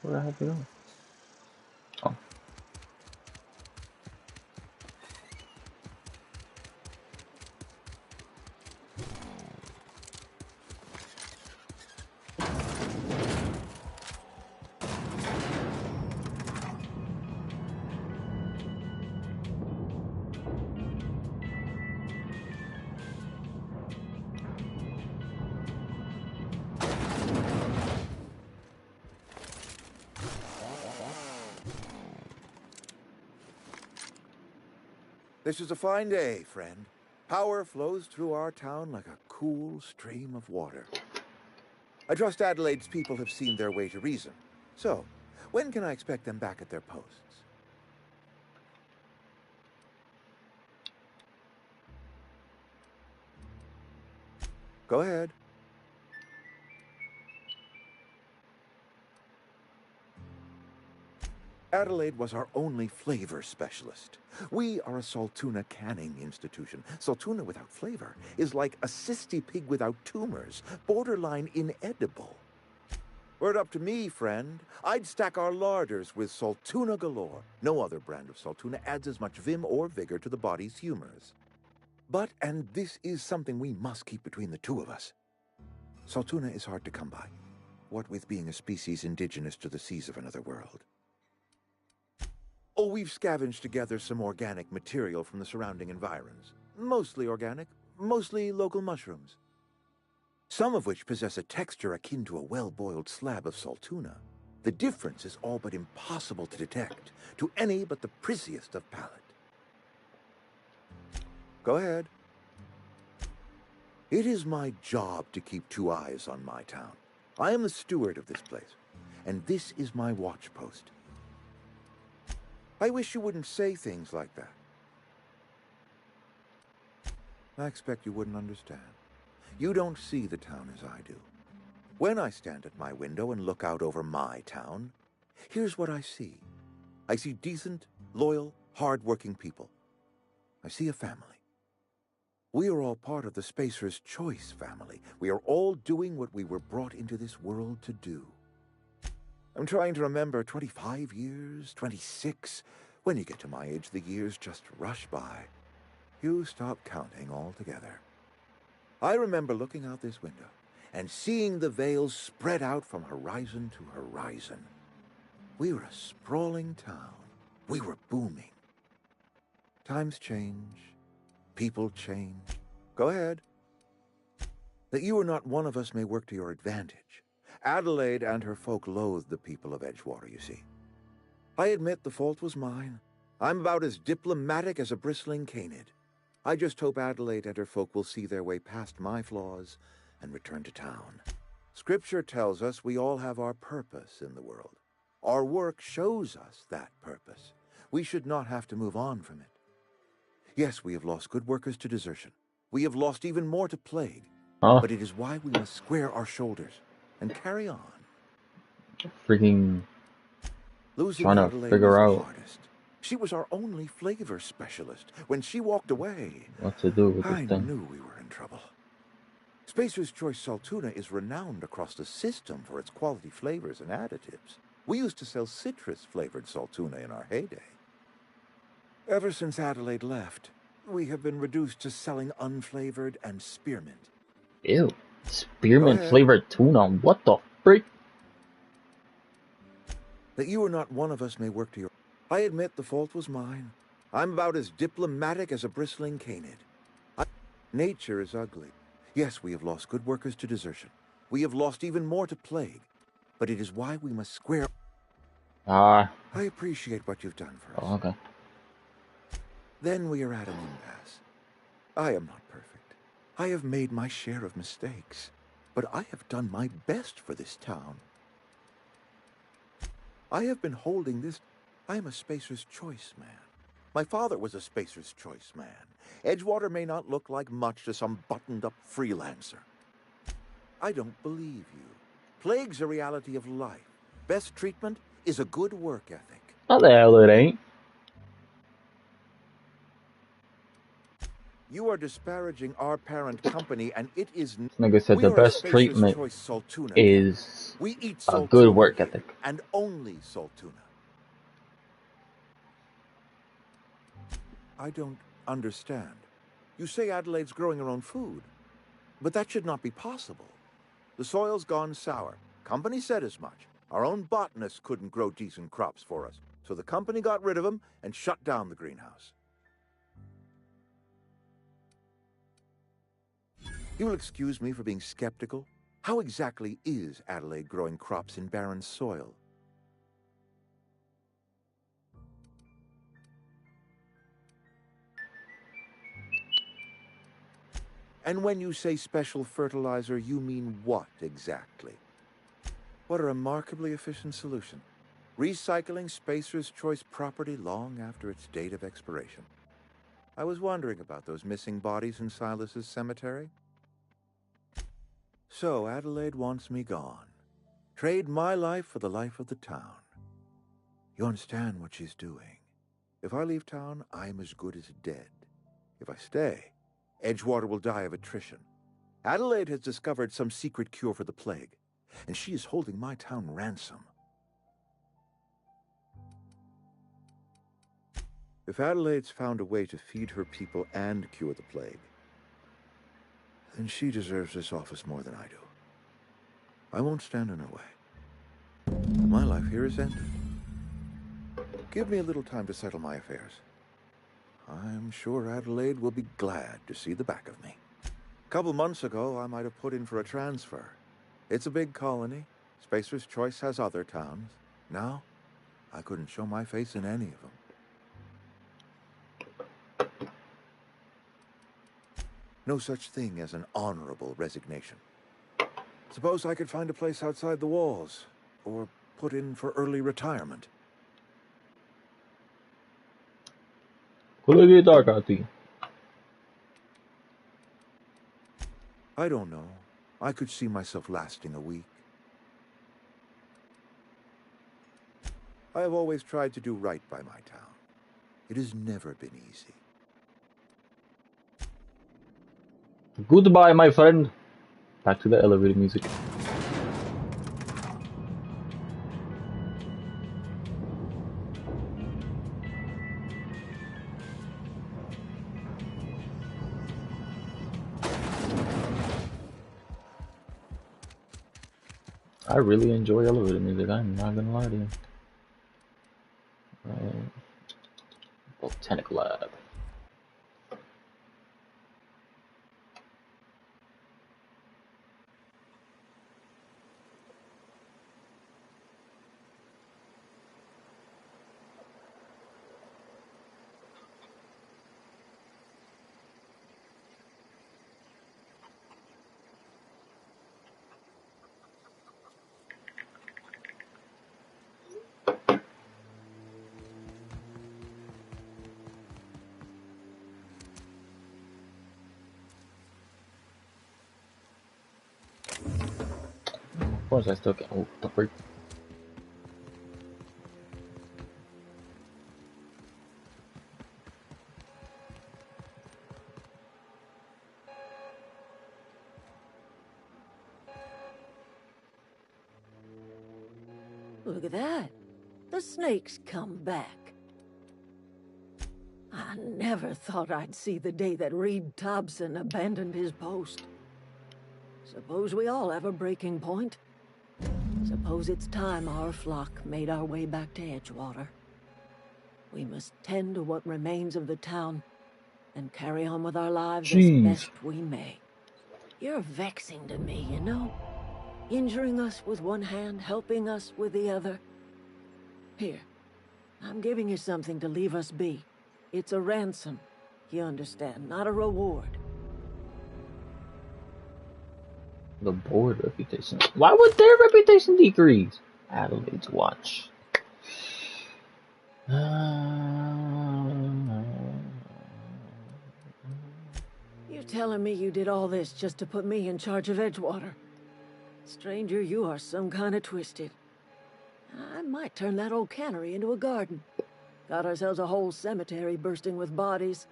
Where the heck are we going? Oh. This is a fine day, friend. Power flows through our town like a cool stream of water. I trust Adelaide's people have seen their way to reason. So, when can I expect them back at their posts? Go ahead. Adelaide was our only flavor specialist. We are a Saltuna canning institution. Saltuna without flavor is like a cysty pig without tumors, borderline inedible. Were it up to me, friend, I'd stack our larders with Saltuna galore. No other brand of Saltuna adds as much vim or vigor to the body's humors. But, and this is something we must keep between the two of us, Saltuna is hard to come by, what with being a species indigenous to the seas of another world. Oh, we've scavenged together some organic material from the surrounding environs. Mostly organic, mostly local mushrooms. Some of which possess a texture akin to a well-boiled slab of Saltuna. The difference is all but impossible to detect to any but the prissiest of palate. Go ahead. It is my job to keep two eyes on my town. I am the steward of this place, and this is my watch post. I wish you wouldn't say things like that. I expect you wouldn't understand. You don't see the town as I do. When I stand at my window and look out over my town, here's what I see. I see decent, loyal, hard-working people. I see a family. We are all part of the Spacer's Choice family. We are all doing what we were brought into this world to do. I'm trying to remember 25 years, 26. When you get to my age, the years just rush by. You stop counting altogether. I remember looking out this window and seeing the veils spread out from horizon to horizon. We were a sprawling town. We were booming. Times change. People change. Go ahead. That you are not one of us may work to your advantage. Adelaide and her folk loathed the people of Edgewater, you see. I admit the fault was mine. I'm about as diplomatic as a bristling canid. I just hope Adelaide and her folk will see their way past my flaws and return to town. Scripture tells us we all have our purpose in the world. Our work shows us that purpose. We should not have to move on from it. Yes, we have lost good workers to desertion. We have lost even more to plague. Oh. But it is why we must square our shoulders and carry on. Freaking Losing trying to Adelaide figure was the out hardest. She was our only flavor specialist. When she walked away, what to do with this I thing. knew we were in trouble. Spacer's Choice Saltuna is renowned across the system for its quality flavors and additives. We used to sell citrus-flavored Saltuna in our heyday. Ever since Adelaide left, we have been reduced to selling unflavored and spearmint. Ew. Spearmint flavored tuna. What the freak? That you are not one of us may work to your... I admit the fault was mine. I'm about as diplomatic as a bristling canid. Nature is ugly. Yes, we have lost good workers to desertion. We have lost even more to plague. But it is why we must square... I appreciate what you've done for us. Oh, okay. Then we are at an impasse. I am not perfect. I have made my share of mistakes. But I have done my best for this town. I have been holding this... I am a Spacer's Choice man. My father was a Spacer's Choice man. Edgewater may not look like much to some buttoned-up freelancer. I don't believe you. Plague's a reality of life. Best treatment is a good work ethic. How the hell it ain't? You are disparaging our parent company, and it is... This nigga said We the are best Spacer's treatment Choice Saltuna Gang. is We eat a good Saltuna work here, ethic. and only Saltuna. I don't understand. You say Adelaide's growing her own food, but that should not be possible. The soil's gone sour. Company said as much. Our own botanist couldn't grow decent crops for us, so the company got rid of him and shut down the greenhouse. You will excuse me for being skeptical. How exactly is Adelaide growing crops in barren soil? And when you say special fertilizer, you mean what exactly? What a remarkably efficient solution. Recycling Spacer's Choice property long after its date of expiration. I was wondering about those missing bodies in Silas's cemetery. So Adelaide wants me gone. Trade my life for the life of the town. You understand what she's doing. If I leave town, I'm as good as dead. If I stay, Edgewater will die of attrition. Adelaide has discovered some secret cure for the plague, and she is holding my town ransom. If Adelaide's found a way to feed her people and cure the plague, then she deserves this office more than I do. I won't stand in her way. My life here is ended. Give me a little time to settle my affairs. I'm sure Adelaide will be glad to see the back of me. A couple months ago, I might have put in for a transfer. It's a big colony. Spacer's Choice has other towns. Now, I couldn't show my face in any of them. No such thing as an honorable resignation. Suppose I could find a place outside the walls, or put in for early retirement. I don't know. I could see myself lasting a week. I have always tried to do right by my town. It has never been easy. Goodbye, my friend. Back to the elevator music. I really enjoy elevator music, I'm not gonna lie to you. Botanic Lab. Of course I still can. Oh, the freak. Look at that. The snake's come back. I never thought I'd see the day that Reed Thompson abandoned his post. Suppose we all have a breaking point. Suppose it's time our flock made our way back to Edgewater. We must tend to what remains of the town and carry on with our lives as best we may. You're vexing to me, you know? Injuring us with one hand, helping us with the other. Here, I'm giving you something to leave us be. It's a ransom, you understand, not a reward. The board reputation. Why would their reputation decrease? Adelaide's watch. You're telling me you did all this just to put me in charge of Edgewater? Stranger, you are some kind of twisted. I might turn that old cannery into a garden. Got ourselves a whole cemetery bursting with bodies.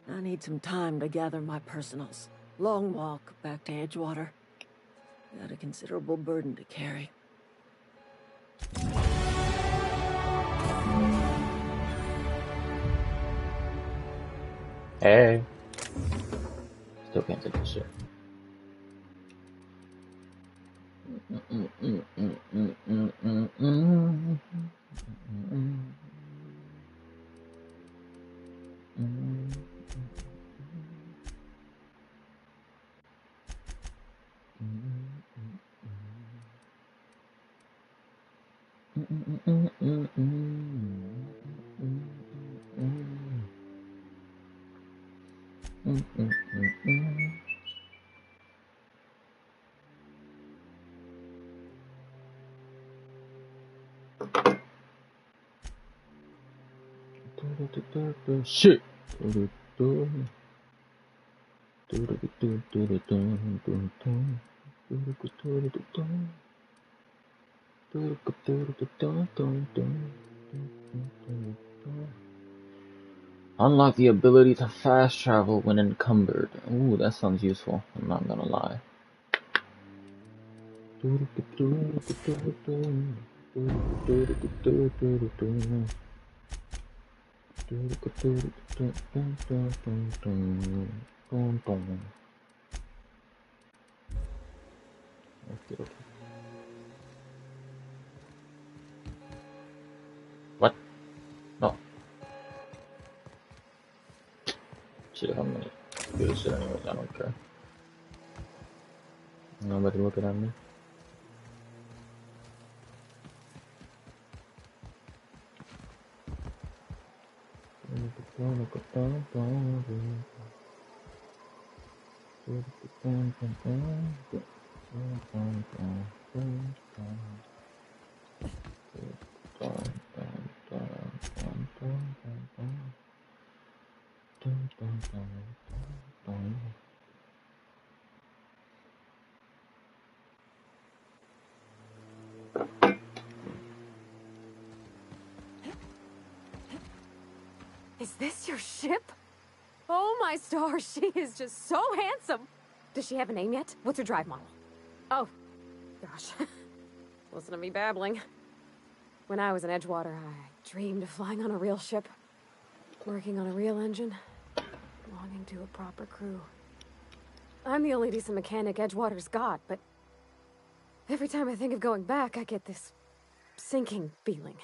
I need some time to gather my personals. Long walk back to Edgewater. Got a considerable burden to carry. Hey. Still can't take this shit. Shit. Unlock the ability to fast travel when encumbered. Ooh, that sounds useful. I'm not gonna lie. What? No. Shit, I'm gonna do this shit anyways. I don't care. Nobody looking at me. Is this your ship? Oh my stars, she is just so handsome. Does she have a name yet? What's her drive model? Oh, gosh. Listen to me babbling. When I was in Edgewater, I dreamed of flying on a real ship, working on a real engine, belonging to a proper crew. I'm the only decent mechanic Edgewater's got, but every time I think of going back, I get this sinking feeling.